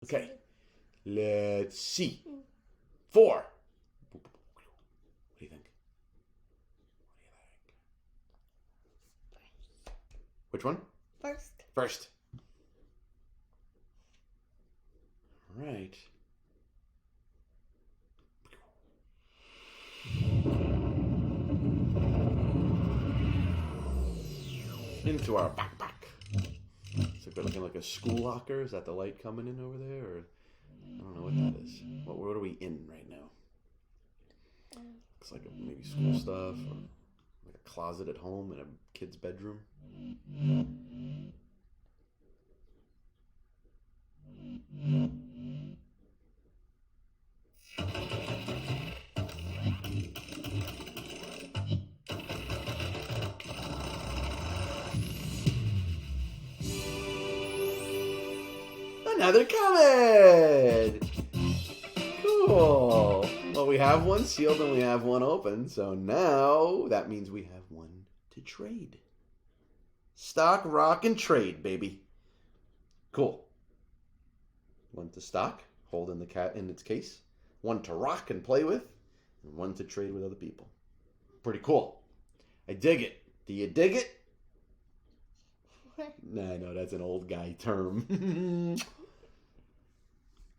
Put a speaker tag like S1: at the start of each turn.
S1: Okay. Let's see. 4. What do you think? Which one? First. All right. Into our backpack. So we're looking like a school locker. Is that the light coming in over there? Or I don't know what that is. What are we in right now? Looks like maybe school stuff or like a closet at home in a kid's bedroom. Another comment! Cool. Well, we have one sealed and we have one open, so now that means we have one to trade. Stock, rock, and trade, baby. Cool. One to stock, holding the cat in its case. One to rock and play with, and one to trade with other people. Pretty cool. I dig it. Do you dig it? Nah, no, that's an old guy term.